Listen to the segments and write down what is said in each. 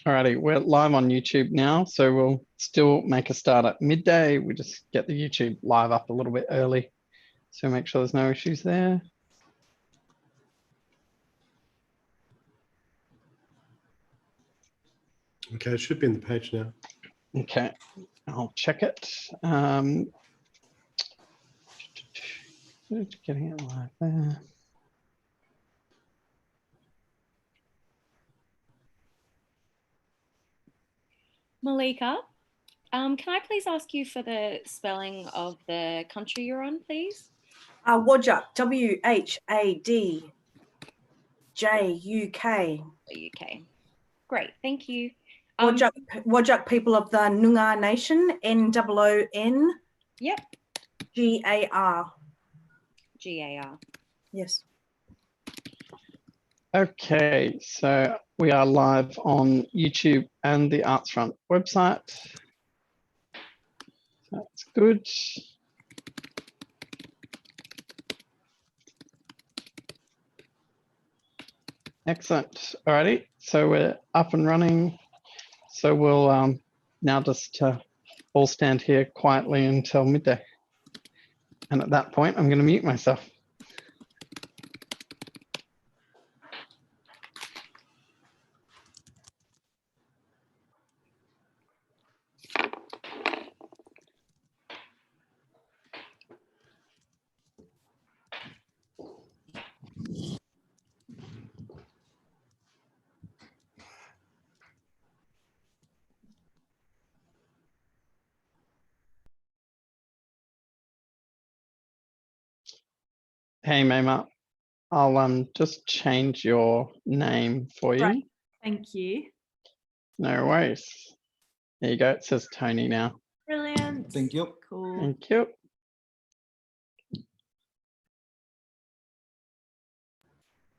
Alrighty, we're live on YouTube now, so we'll still make a start at midday. We just get the YouTube live up a little bit early, so make sure there's no issues there. Okay, it should be in the page now. Okay, I'll check it. Getting it live there. Malika, can I please ask you for the spelling of the country you're on, please? Whadjuk, W-H-A-D-J-U-K. UK. Great, thank you. Whadjuk people of the Noongar Nation, N-O-O-N. Yep. G-A-R. G-A-R. Yes. Okay, so we are live on YouTube and the Arts Front website. That's good. Excellent. Alrighty, so we're up and running. So we'll now just all stand here quietly until midday. And at that point, I'm going to mute myself. Hey, Mayma, I'll just change your name for you. Right. Thank you. No worries. There you go. It says Tony now. Brilliant. Thank you. Cool. Thank you.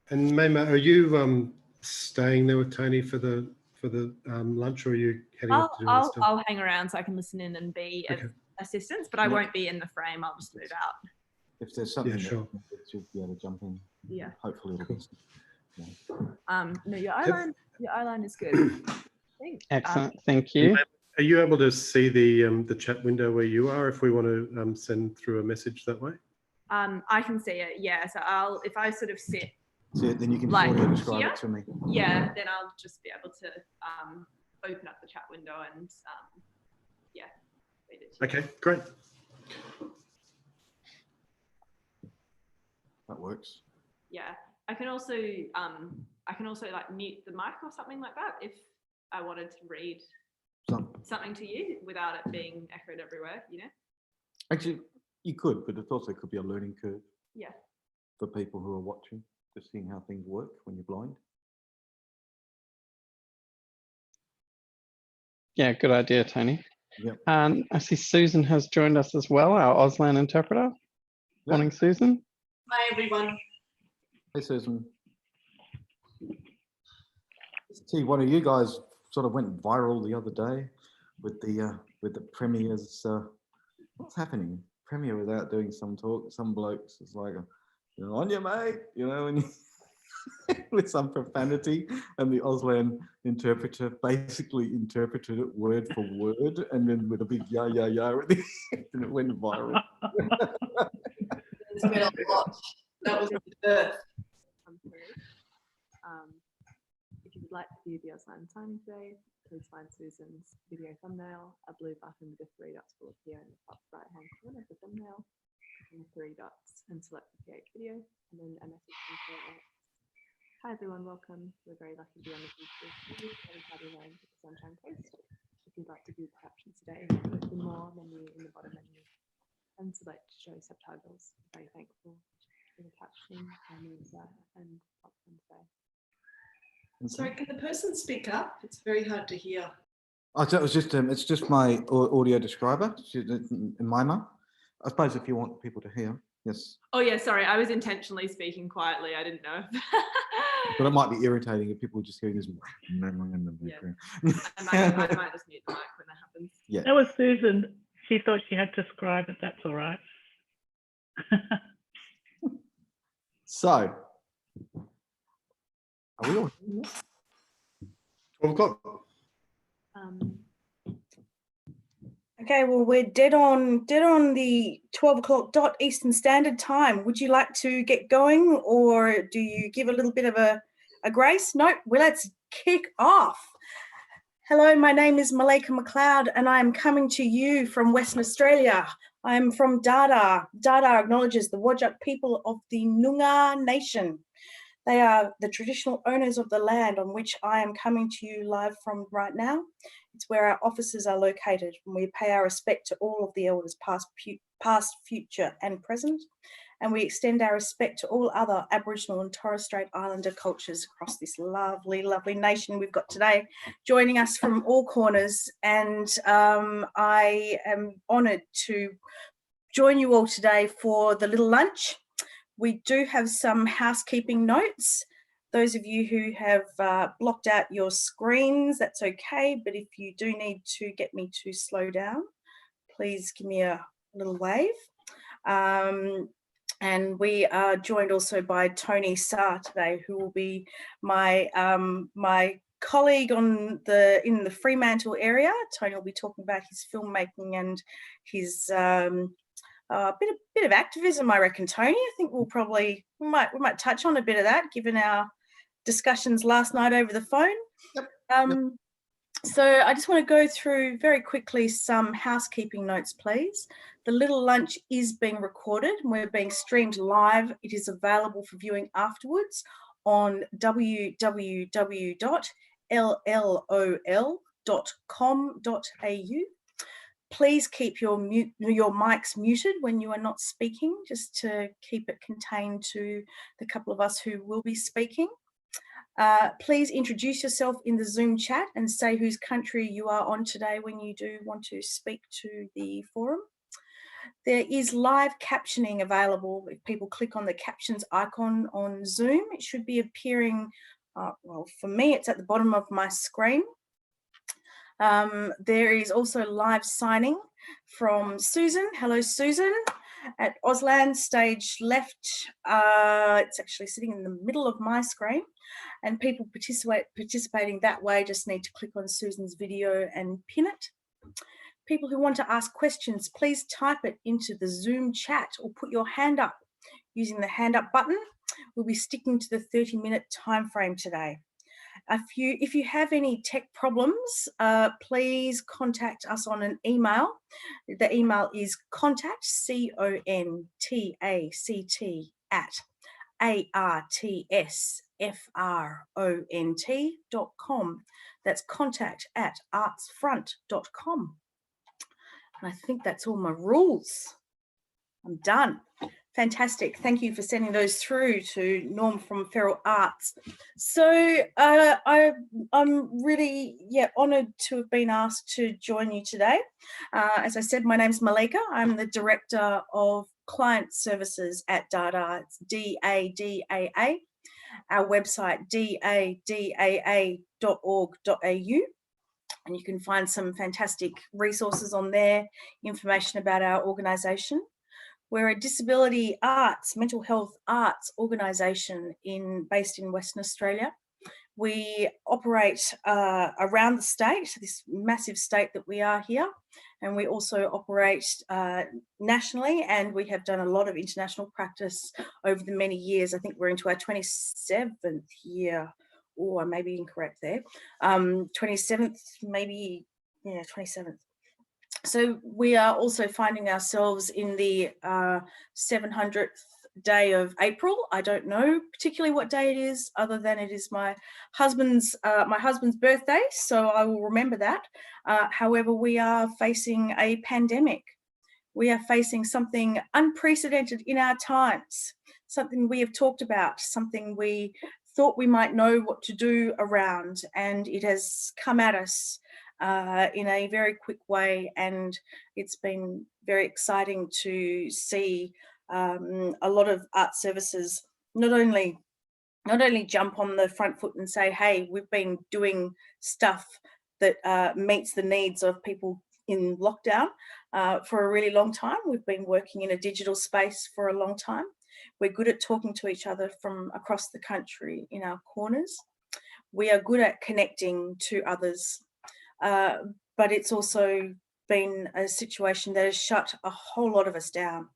And Mayma, are you staying there with Tony for the lunch, or are you heading off to do other stuff? I'll hang around so I can listen in and be of assistance, but I won't be in the frame. I'll just move out. If there's something sure. that you'll be able to jump in. Yeah. Hopefully it'll be. No, your eyeline is good. I think. Excellent. Thank you. Are you able to see the chat window where you are if we want to send through a message that way? I can see it. Yeah. So if I sort of sit. See it, then you can Like audio describe here? it to me. Yeah. Then I'll just be able to open up the chat window and yeah. Read it to you. Okay, great. That works. Yeah, I can also like mute the mic or something like that if I wanted to read something to you without it being echoed everywhere, you know? Actually, you could, but it also could be a learning curve. Yeah. For people who are watching, just seeing how things work when you're blind. Yeah, good idea, Tony. Yep. I see Susan has joined us as well, our Auslan interpreter. Yep. Morning, Susan. Hi, everyone. Hey, Susan. See, one of you guys sort of went viral the other day with the premier's. What's happening? Premier was out doing some talk. Some blokes is like, on your mate, and with some profanity, and the Auslan interpreter basically interpreted it word for word, and then with a big yeah at the end, and it went viral. It's been a lot. That was the birth. If you would like to view the Auslan signing today, please find Susan's video thumbnail. A blue button with the 3 dots will appear in the top right hand corner of the thumbnail. Click on the 3 dots and select the PH video, and then a message comes out. Hi everyone, welcome. We're very lucky to be on the YouTube Learn with the Sunshine Coast. If you'd like to view the captions today, click the More menu in the bottom menu and select Show Subtitles. We're very thankful for the captioning and option today. Sorry, can the person speak up? It's very hard to hear. Oh, so it was just it's just my audio describer in Mayma. I suppose if you want people to hear, yes. Oh yeah, sorry, I was intentionally speaking quietly. I didn't know. But it might be irritating if people just hearing this. Yeah. I might just mute the mic when that happens. Yeah. That was Susan. She thought she had to describe it. That's all right. So, are we all here? 12 o'clock. Okay, well, we're dead on the 12 o'clock dot Eastern Standard Time. Would you like to get going, or do you give a little bit of a grace? No, well, let's kick off. Hello, my name is Malika McLeod, and I am coming to you from Western Australia. I'm from Dada. Dada acknowledges the Whadjuk people of the Noongar Nation. They are the traditional owners of the land on which I am coming to you live from right now. It's where our offices are located, and we pay our respect to all of the elders, past, future, and present. And we extend our respect to all other Aboriginal and Torres Strait Islander cultures across this lovely, lovely nation we've got today, joining us from all corners. And I am honoured to join you all today for the little lunch. We do have some housekeeping notes. Those of you who have blocked out your screens, that's okay. But if you do need to get me to slow down, please give me a little wave. And we are joined also by Tony Saar today, who will be my my colleague in the Fremantle area. Tony will be talking about his filmmaking and his bit of activism, I reckon, Tony. I think we might touch on a bit of that, given our discussions last night over the phone. Yep. So I just want to go through very quickly some housekeeping notes, please. The little lunch is being recorded and we're being streamed live. It is available for viewing afterwards on www.llol.com.au. Please keep your mics muted when you are not speaking, just to keep it contained to the couple of us who will be speaking. Please introduce yourself in the Zoom chat and say whose country you are on today when you do want to speak to the forum. There is live captioning available. If people click on the captions icon on Zoom, it should be appearing, well, for me, it's at the bottom of my screen. There is also live signing from Susan. Hello, Susan, at Auslan, stage left. It's actually sitting in the middle of my screen, and people participating that way just need to click on Susan's video and pin it. People who want to ask questions, please type it into the Zoom chat or put your hand up using the hand up button. We'll be sticking to the 30-minute time frame today. If you have any tech problems, please contact us on an email. The email is contact, CONTACT, ARTSFRONT.com. That's contact@artsfront.com. And I think that's all my rules. I'm done. Fantastic. Thank you for sending those through to Norm from Feral Arts. So I'm really honoured to have been asked to join you today. As I said, my name's Malika. I'm the Director of Client Services at Dada. It's DADAA. Our website, dadaa.org.au. And you can find some fantastic resources on there, information about our organisation. We're a disability arts, mental health arts organisation based in Western Australia. We operate around the state, this massive state that we are here, and we also operate nationally, and we have done a lot of international practice over the many years. I think we're into our 27th year. Oh, I may be incorrect there. 27th, maybe, yeah, 27th. So we are also finding ourselves in the 700th day of April. I don't know particularly what day it is, other than it is my husband's birthday, so I will remember that. However, we are facing a pandemic. We are facing something unprecedented in our times, something we have talked about, something we thought we might know what to do around, and it has come at us in a very quick way, and it's been very exciting to see a lot of art services not only jump on the front foot and say, hey, we've been doing stuff that meets the needs of people in lockdown for a really long time. We've been working in a digital space for a long time. We're good at talking to each other from across the country in our corners. We are good at connecting to others. but it's also been a situation that has shut a whole lot of us down,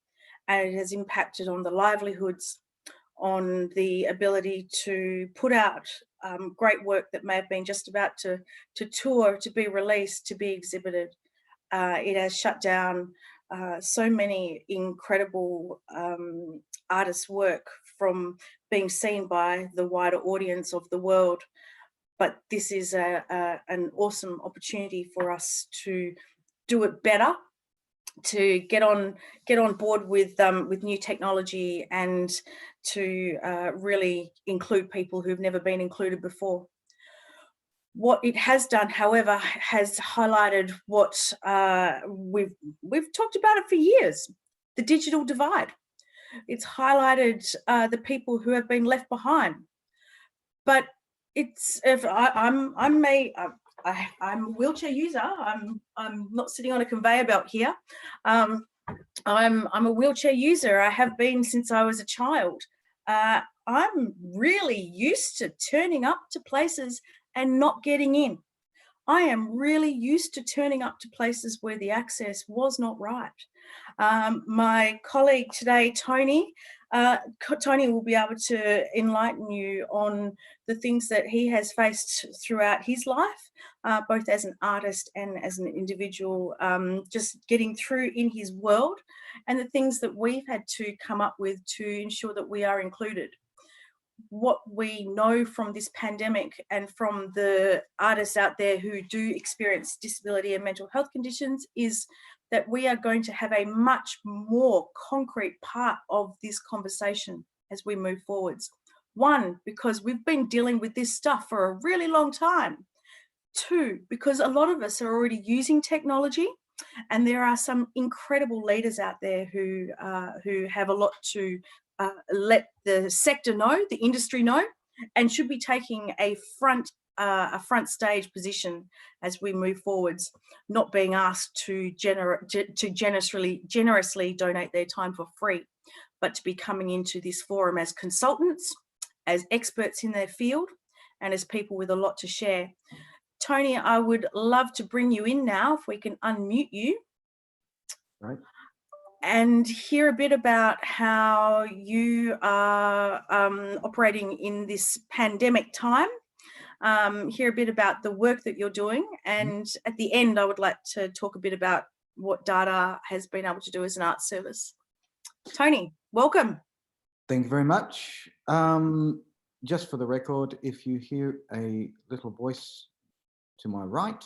and it has impacted on the livelihoods, on the ability to put out great work that may have been just about to tour, to be released, to be exhibited. It has shut down so many incredible artists' work from being seen by the wider audience of the world. But this is an awesome opportunity for us to do it better, to get on board with new technology, and to really include people who've never been included before. What it has done, however, has highlighted what we've talked about it for years: the digital divide. It's highlighted the people who have been left behind. But it's I'm a wheelchair user. I'm not sitting on a conveyor belt here. I'm a wheelchair user. I have been since I was a child. I'm really used to turning up to places and not getting in. I am really used to turning up to places where the access was not right. My colleague today, Tony will be able to enlighten you on the things that he has faced throughout his life, both as an artist and as an individual, just getting through in his world, and the things that we've had to come up with to ensure that we are included. What we know from this pandemic and from the artists out there who do experience disability and mental health conditions is that we are going to have a much more concrete part of this conversation as we move forwards. One, because we've been dealing with this stuff for a really long time. Two, because a lot of us are already using technology, and there are some incredible leaders out there who have a lot to let the sector know, the industry know, and should be taking a front stage position as we move forwards, not being asked to generously donate their time for free, but to be coming into this forum as consultants, as experts in their field, and as people with a lot to share. Tony, I would love to bring you in now, if we can unmute you. Right. And hear a bit about how you are operating in this pandemic time. Hear a bit about the work that you're doing. And at the end, I would like to talk a bit about what Dada has been able to do as an art service. Tony, welcome. Thank you very much. Just for the record, if you hear a little voice to my right,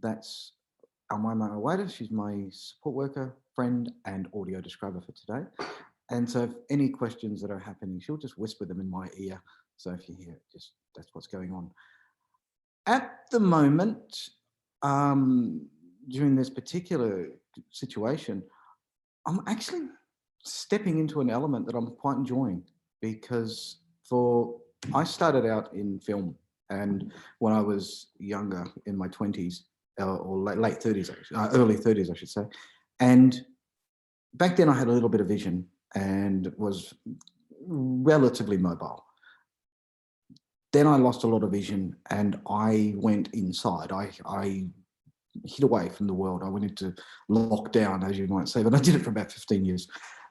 that's Almaima Awada. She's my support worker, friend, and audio describer for today. And so if any questions that are happening, she'll just whisper them in my ear. So if you hear it, just that's what's going on. At the moment, during this particular situation, I'm actually stepping into an element that I'm quite enjoying, because I started out in film, and when I was younger, in my 20s, or late 30s, actually, early 30s, I should say. And back then I had a little bit of vision and was relatively mobile. Then I lost a lot of vision and I went inside. I hid away from the world. I went into lockdown, as you might say, but I did it for about 15 years.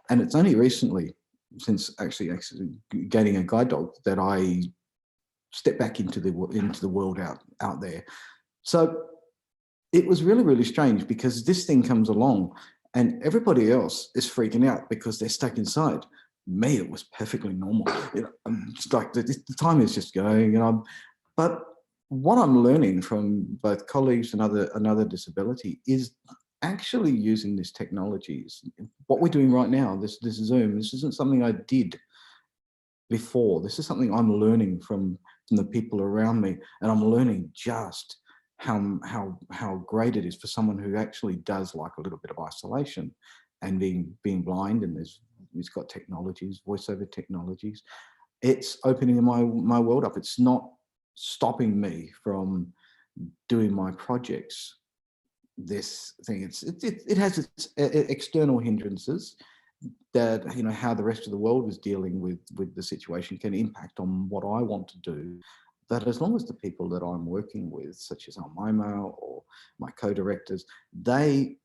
And it's only recently, since actually gaining a guide dog, that I stepped back into the world out there. So it was really, really strange, because this thing comes along and everybody else is freaking out because they're stuck inside. Me, it was perfectly normal. I'm just like, the time is just going, but what I'm learning from both colleagues and other disability is actually using these technologies. What we're doing right now, this Zoom, this isn't something I did before. This is something I'm learning from the people around me, and I'm learning just how great it is for someone who actually does like a little bit of isolation and being blind, and he's got technologies, voiceover technologies. It's opening my world up. It's not stopping me from doing my projects. This thing, it has its external hindrances that, how the rest of the world is dealing with the situation can impact on what I want to do. But as long as the people that I'm working with, such as Almaima or my co-directors, this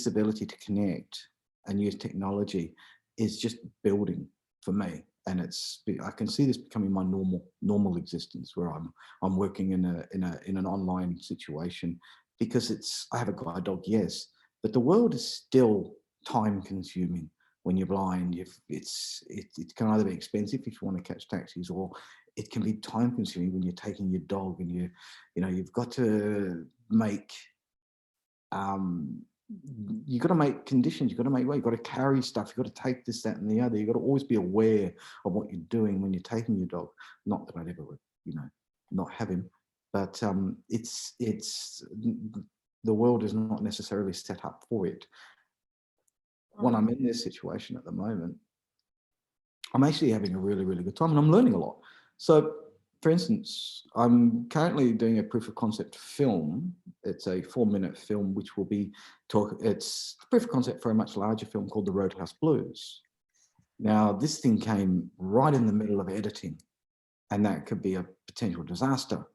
ability to connect and use technology is just building for me. And I can see this becoming my normal existence, where I'm working in an online situation, because I have a guide dog, yes, but the world is still time consuming. When you're blind, it can either be expensive if you want to catch taxis, or it can be time consuming when you're taking your dog and you've got to make you've got to make conditions, you've got to make way, you've got to carry stuff, you've got to take this, that, and the other. You've got to always be aware of what you're doing when you're taking your dog. Not that I'd ever, not have him, but it's the world is not necessarily set up for it. When I'm in this situation at the moment, I'm actually having a really, really good time, and I'm learning a lot. So, for instance, I'm currently doing a proof of concept film. It's a 4-minute film, which will be it's proof of concept for a much larger film called The Roadhouse Blues. Now, this thing came right in the middle of editing, and that could be a potential disaster.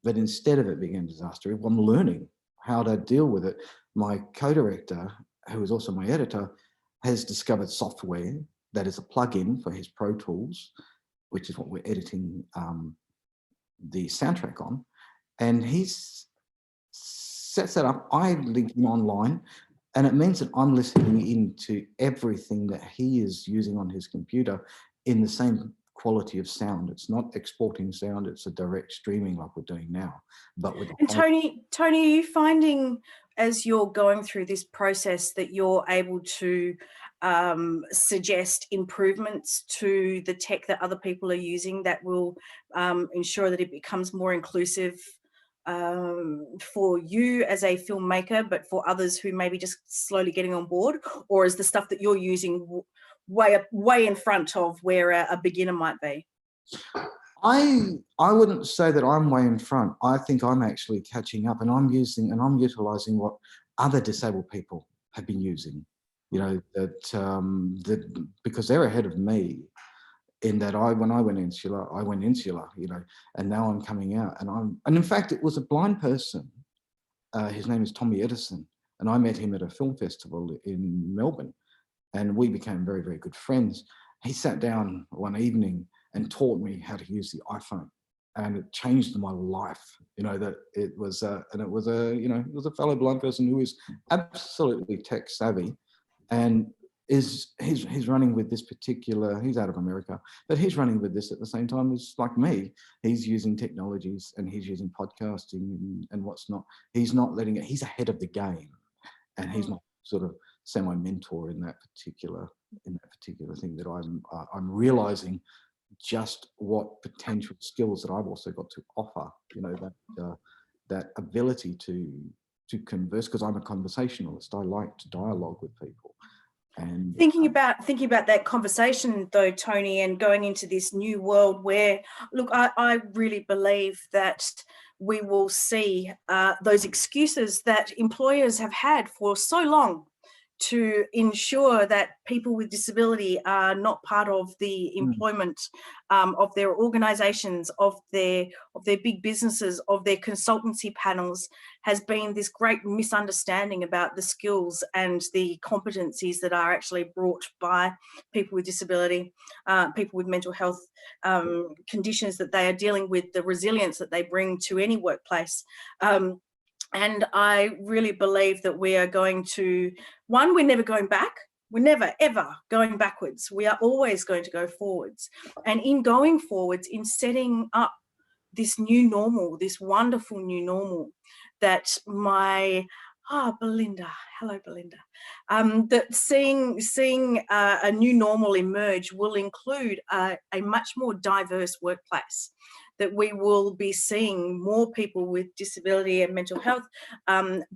But instead of it being a disaster, I'm learning how to deal with it. My co-director, who is also my editor, has discovered software that is a plugin for his Pro Tools, which is what we're editing the soundtrack on. And he's sets that up. I link him online, and it means that I'm listening into everything that he is using on his computer in the same quality of sound. It's not exporting sound, it's a direct streaming like we're doing now. But with And Tony, are you finding as you're going through this process that you're able to suggest improvements to the tech that other people are using that will ensure that it becomes more inclusive for you as a filmmaker, but for others who may be just slowly getting on board? Or is the stuff that you're using way in front of where a beginner might be? I wouldn't say that I'm way in front. I think I'm actually catching up, and I'm utilizing what other disabled people have been using. Because they're ahead of me. In that, when I went insular, and now I'm coming out, and in fact, it was a blind person. His name is Tommy Edison, and I met him at a film festival in Melbourne, and we became very, very good friends. He sat down one evening and taught me how to use the iPhone, and it changed my life. That it was a fellow blind person who is absolutely tech savvy, and he's running with this particular. He's out of America, but he's running with this at the same time as like me. He's using technologies, and he's using podcasting and what's not. He's not letting it. He's ahead of the game, and he's not sort of semi-mentor in that particular thing that I'm realizing just what potential skills that I've also got to offer. That ability to converse, because I'm a conversationalist. I like to dialogue with people. And thinking about that conversation though, Tony, and going into this new world where, look, I really believe that we will see those excuses that employers have had for so long to ensure that people with disability are not part of the employment of their organisations, of their big businesses, of their consultancy panels, has been this great misunderstanding about the skills and the competencies that are actually brought by people with disability, people with mental health conditions that they are dealing with, the resilience that they bring to any workplace. And I really believe that we are going to, we're never going back. We're never, ever going backwards. We are always going to go forwards. And in going forwards, in setting up this new normal, this wonderful new normal that Belinda, hello, Belinda, that seeing a new normal emerge will include a much more diverse workplace, that we will be seeing more people with disability and mental health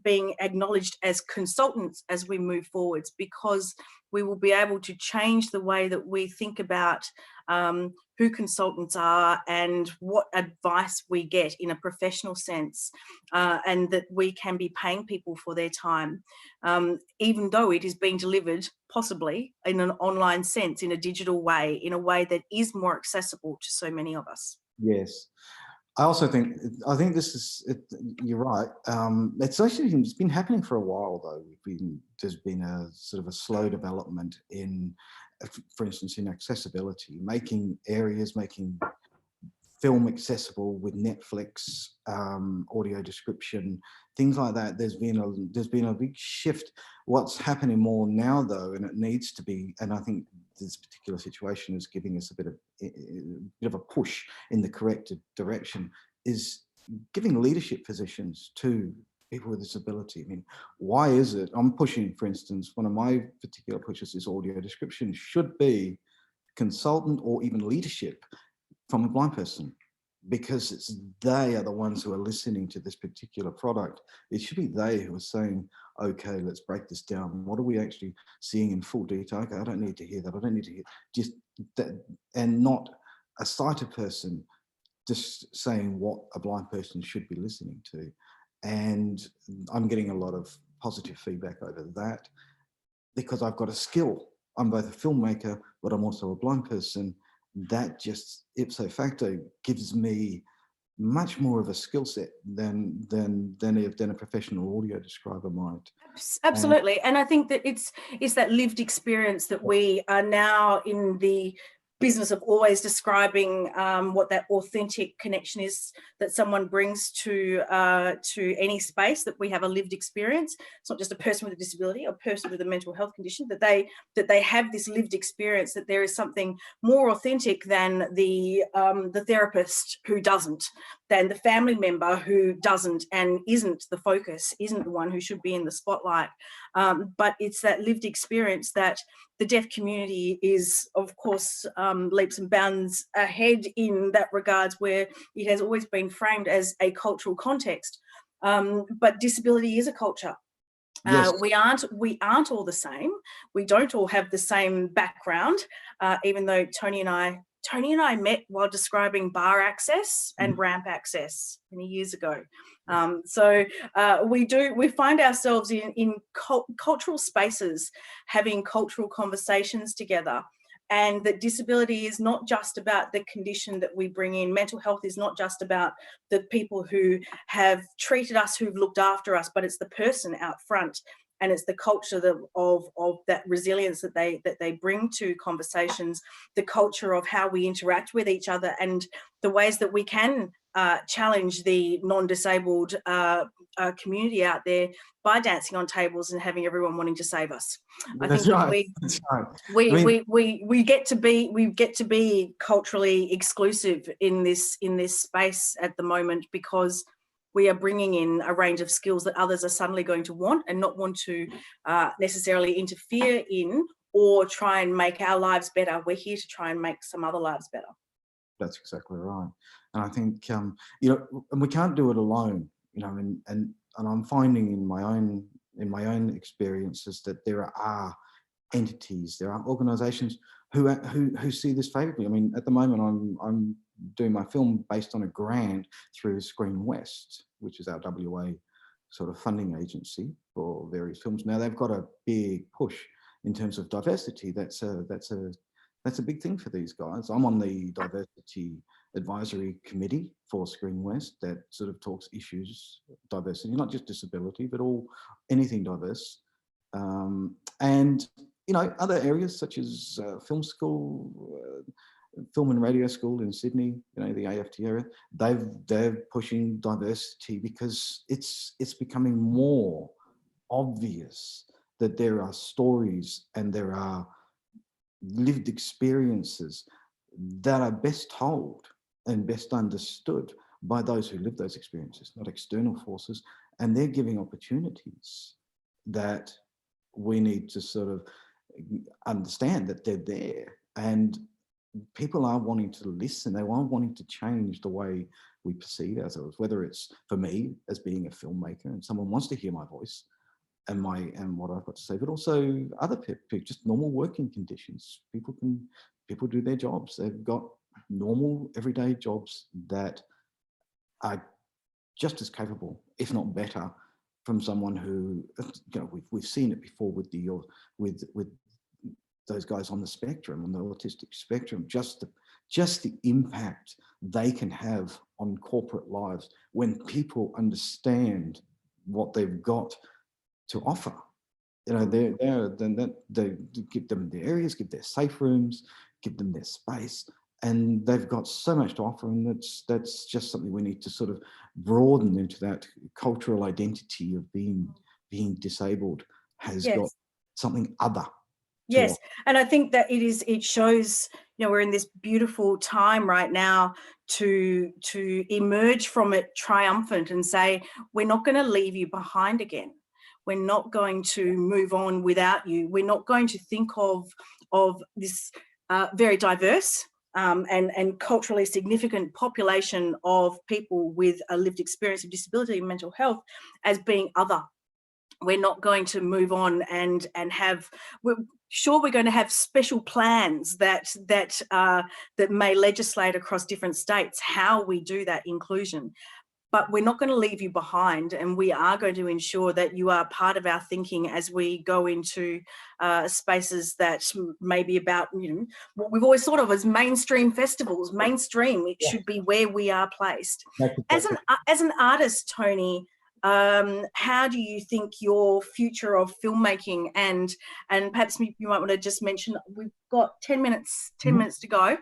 being acknowledged as consultants as we move forwards, because we will be able to change the way that we think about who consultants are and what advice we get in a professional sense, and that we can be paying people for their time, even though it is being delivered possibly in an online sense, in a digital way, in a way that is more accessible to so many of us. Yes. I think this is, you're right. It's been happening for a while though. There's been a sort of a slow development in, for instance, in accessibility, making film accessible with Netflix, audio description, things like that. There's been a big shift. What's happening more now though, and it needs to be, and I think this particular situation is giving us a bit of a push in the correct direction, is giving leadership positions to people with disability. I mean, why is it? I'm pushing, for instance, one of my particular pushes is audio description should be consultant or even leadership from a blind person, because they are the ones who are listening to this particular product. It should be they who are saying, okay, let's break this down. What are we actually seeing in full detail? Okay, I don't need to hear that. I don't need to hear just that, and not a sighted person just saying what a blind person should be listening to. And I'm getting a lot of positive feedback over that, because I've got a skill. I'm both a filmmaker, but I'm also a blind person. That just ipso facto gives me much more of a skill set than a professional audio describer might. Absolutely. And I think that it's that lived experience that we are now in the business of always describing what that authentic connection is that someone brings to any space, that we have a lived experience. It's not just a person with a disability, a person with a mental health condition, that they have this lived experience, that there is something more authentic than the therapist who doesn't, than the family member who doesn't and isn't the focus, isn't the one who should be in the spotlight. But it's that lived experience that the deaf community is, of course, leaps and bounds ahead in that regards, where it has always been framed as a cultural context. But disability is a culture. Yes. We aren't all the same. We don't all have the same background, even though Tony and I met while describing bar access and ramp access many years ago. So we find ourselves in cultural spaces, having cultural conversations together, and that disability is not just about the condition that we bring in. Mental health is not just about the people who have treated us, who've looked after us, but it's the person out front. And it's the culture of that resilience that they bring to conversations, the culture of how we interact with each other, and the ways that we can challenge the non-disabled community out there by dancing on tables and having everyone wanting to save us. That's right. That's right. We get to be culturally exclusive in this space at the moment, because we are bringing in a range of skills that others are suddenly going to want and not want to necessarily interfere in or try and make our lives better. We're here to try and make some other lives better. That's exactly right. And I think, and we can't do it alone, and I'm finding in my own experiences that there are entities, there are organizations who see this favorably. I mean, at the moment, I'm doing my film based on a grant through Screen West, which is our WA sort of funding agency for various films. Now they've got a big push in terms of diversity. That's a big thing for these guys. I'm on the diversity advisory committee for Screen West that sort of talks issues, diversity, not just disability, but anything diverse. And other areas such as film school, film and radio school in Sydney, the AFT area, they're pushing diversity because it's becoming more obvious that there are stories and there are lived experiences that are best told and best understood by those who live those experiences, not external forces. And they're giving opportunities that we need to sort of understand that they're there. And people are wanting to listen. They are wanting to change the way we perceive ourselves, whether it's for me as being a filmmaker and someone wants to hear my voice and what I've got to say, but also other people, just normal working conditions. People people do their jobs. They've got normal, everyday jobs that are just as capable, if not better, from someone who, you know, we've seen it before with with those guys on the spectrum, on the autistic spectrum, just the impact they can have on corporate lives when people understand what they've got to offer. You know, they give them the areas, give their safe rooms, give them their space, and they've got so much to offer. And that's just something we need to sort of broaden into. That cultural identity of being disabled has got something other. Yes, and I think that it shows, you know, we're in this beautiful time right now to emerge from it triumphant and say, we're not going to leave you behind again. We're not going to move on without you. We're not going to think of this very diverse and culturally significant population of people with a lived experience of disability and mental health as being other. We're not going to move on and have. We're going to have special plans that may legislate across different states how we do that inclusion. But we're not going to leave you behind, and we are going to ensure that you are part of our thinking as we go into spaces that may be about, you know, what we've always thought of as mainstream festivals. Mainstream, it should be where we are placed. As an artist, Tony, how do you think your future of filmmaking and perhaps you might want to just mention, we've got 10 minutes to go,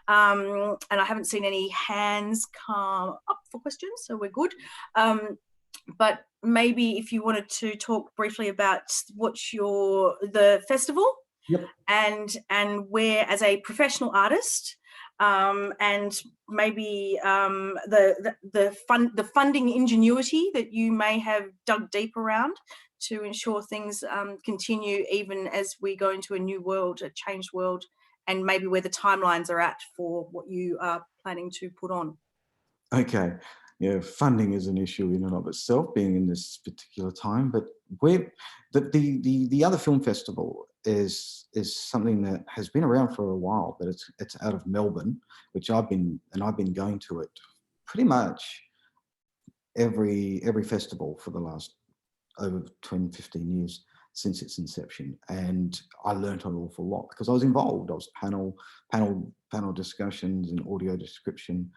and I haven't seen any hands come up for questions, so we're good. But maybe if you wanted to talk briefly about what's the festival, and where, as a professional artist, and maybe the funding ingenuity that you may have dug deep around to ensure things continue even as we go into a new world, a changed world, and maybe where the timelines are at for what you are planning to put on. Okay. Yeah, funding is an issue in and of itself, being in this particular time. But the other film festival is something that has been around for a while, but it's out of Melbourne, which I've been going to it pretty much every festival for the last over 10, 15 years since its inception. And I learned an awful lot because I was involved. I was panel discussions and audio description,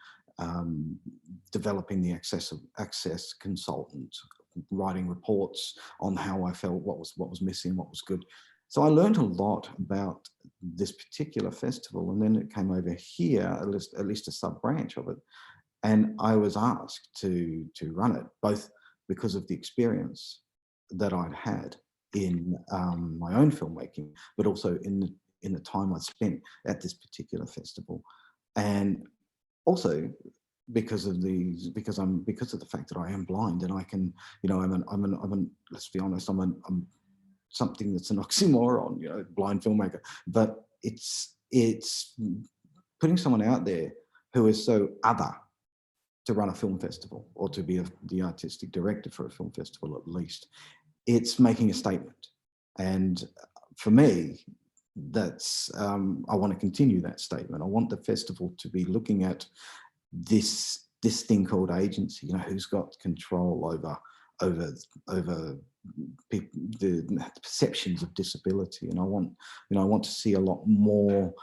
developing the access consultant, writing reports on how I felt, what was missing, what was good. So I learned a lot about this particular festival, and then it came over here, at least a sub branch of it, and I was asked to run it, both because of the experience that I'd had in my own filmmaking, but also in the time I'd spent at this particular festival, and also because of the fact that I am blind, and I can, you know, I'm let's be honest, I'm something that's an oxymoron, you know, blind filmmaker, but it's putting someone out there who is so other to run a film festival, or to be the artistic director for a film festival at least. It's making a statement, and for me, that's I want to continue that statement. I want the festival to be looking at this thing called agency. You know, who's got control over the perceptions of disability, and I want to see a lot more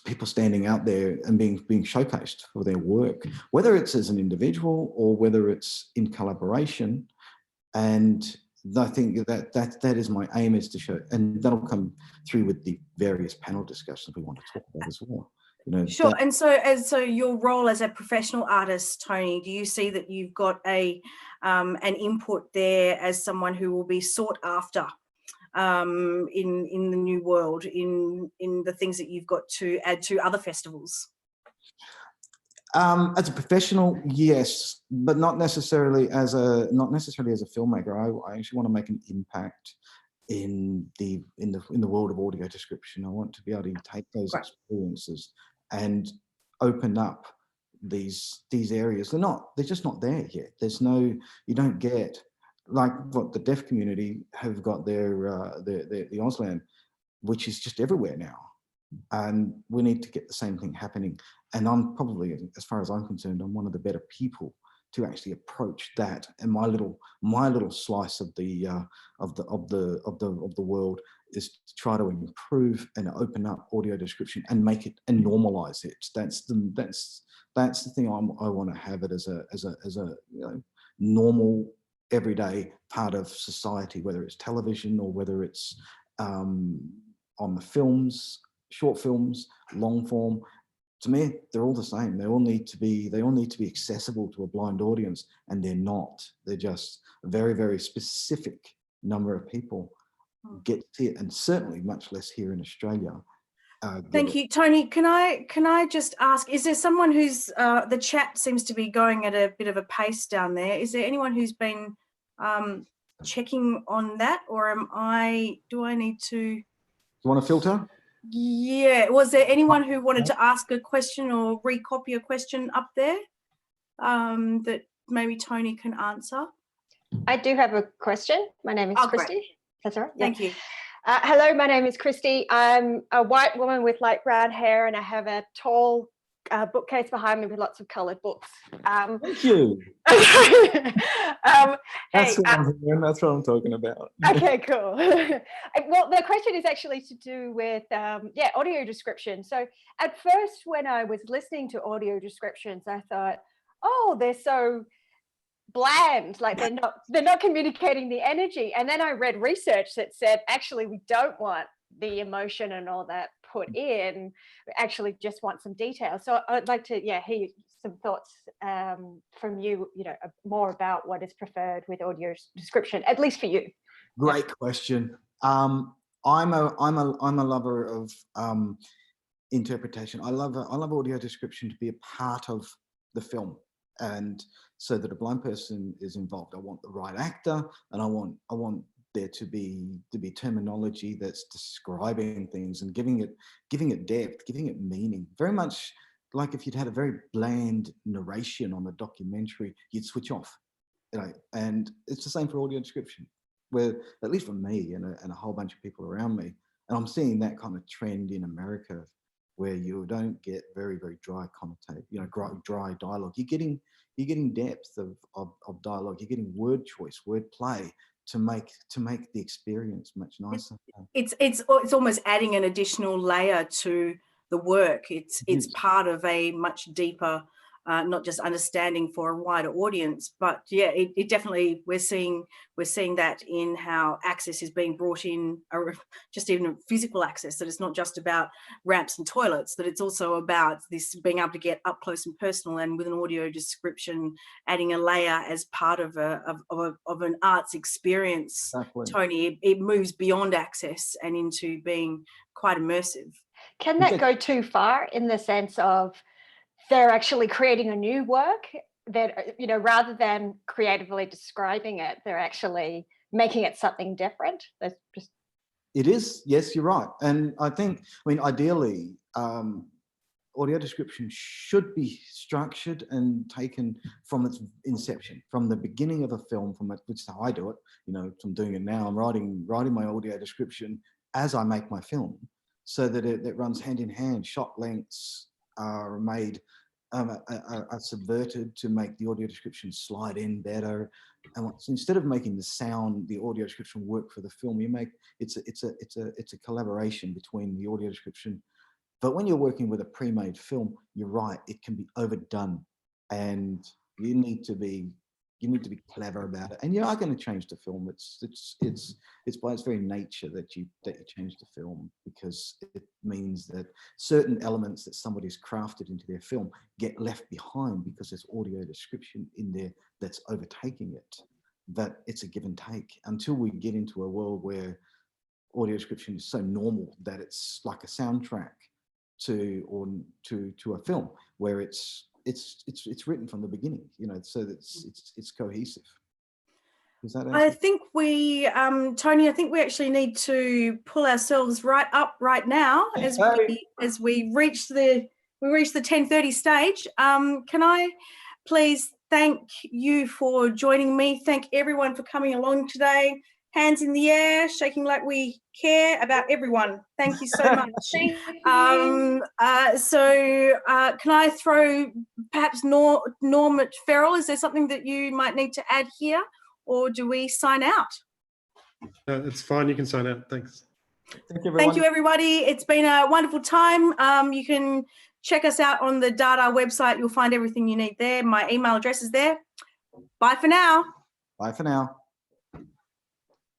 people standing out there and being showcased for their work, whether it's as an individual or whether it's in collaboration. And I think that is my aim, is to show, and that'll come through with the various panel discussions we want to talk about as well. You know, sure. And so your role as a professional artist, Tony, do you see that you've got an input there as someone who will be sought after in the new world, in the things that you've got to add to other festivals? As a professional, yes, but not necessarily as a filmmaker. I actually want to make an impact in the world of audio description. I want to be able to take those experiences and open up these areas. They're just not there yet. You don't get, like what the deaf community have got the Auslan. which is just everywhere now. And we need to get the same thing happening. And I'm probably, as far as I'm concerned, I'm one of the better people to actually approach that. And my little slice of the world is to try to improve and open up audio description and make it and normalize it. That's the thing I want to have it as a normal everyday part of society, whether it's television or whether it's on the films, short films, long form. To me, they're all the same. They all need to be accessible to a blind audience, and they're not. They're just a very, very specific number of people get to it, and certainly much less here in Australia. Thank you, Tony. Can I just ask, is there someone who's, the chat seems to be going at a bit of a pace down there. Is there anyone who's been checking on that, or do I need to? You want to filter? Yeah. Was there anyone who wanted to ask a question or recopy a question up there that maybe Tony can answer? I do have a question. My name is Christy. Great. That's all right. Thank you. Hello, my name is Christy. I'm a white woman with light brown hair, and I have a tall bookcase behind me with lots of coloured books. Thank you. That's what I'm talking about. Okay, cool. Well, the question is actually to do with audio description. So at first, when I was listening to audio descriptions, I thought, oh, they're so bland, like they're not communicating the energy. And then I read research that said actually we don't want the emotion and all that put in. We actually just want some detail. So I'd like to hear some thoughts from you, more about what is preferred with audio description, at least for you. Great question. I'm a lover of interpretation. I love audio description to be a part of the film, and so that a blind person is involved. I want the right actor, and I want there to be terminology that's describing things and giving it depth, giving it meaning. Very much like if you'd had a very bland narration on a documentary, you'd switch off. And it's the same for audio description, where at least for me and a whole bunch of people around me, and I'm seeing that kind of trend in America, where you don't get very, very dry dry dialogue. You're getting depth of dialogue. You're getting word choice, word play to make the experience much nicer. It's almost adding an additional layer to the work. It's part of a much deeper, not just understanding for a wider audience, but yeah, it definitely, we're seeing that in how access is being brought in, just even physical access, that it's not just about ramps and toilets, that it's also about this being able to get up close and personal, and with an audio description adding a layer as part of an arts experience. Exactly. Tony, it moves beyond access and into being quite immersive. Can that go too far in the sense of they're actually creating a new work that, rather than creatively describing it, they're actually making it something different? It is, yes, you're right. And ideally, audio description should be structured and taken from its inception, from the beginning of a film, which is how I do it. I'm doing it now. I'm writing my audio description as I make my film, so that it runs hand in hand. Shot lengths are made, are subverted to make the audio description slide in better. And instead of making the audio description work for the film, it's a collaboration between the audio description. But when you're working with a pre-made film, you're right, it can be overdone, and you need to be clever about it. And you are going to change the film. It's by its very nature that you change the film, because it means that certain elements that somebody's crafted into their film get left behind because there's audio description in there that's overtaking it. That it's a give and take until we get into a world where audio description is so normal that it's like a soundtrack to a film, where it's written from the beginning, so that it's cohesive. Is that I think we, Tony, I think we actually need to pull ourselves right up right now as we reach the 10:30 stage. Can I please thank you for joining me? Thank everyone for coming along today. hands in the air, shaking like we care about everyone. Thank you so much. Thank you. Can I throw perhaps Norm Farrell? Is there something that you might need to add here, or do we sign out? No, it's fine. You can sign out. Thanks. Thank you, everybody. It's been a wonderful time. You can check us out on the Dada website. You'll find everything you need there. My email address is there. Bye for now. Bye for now.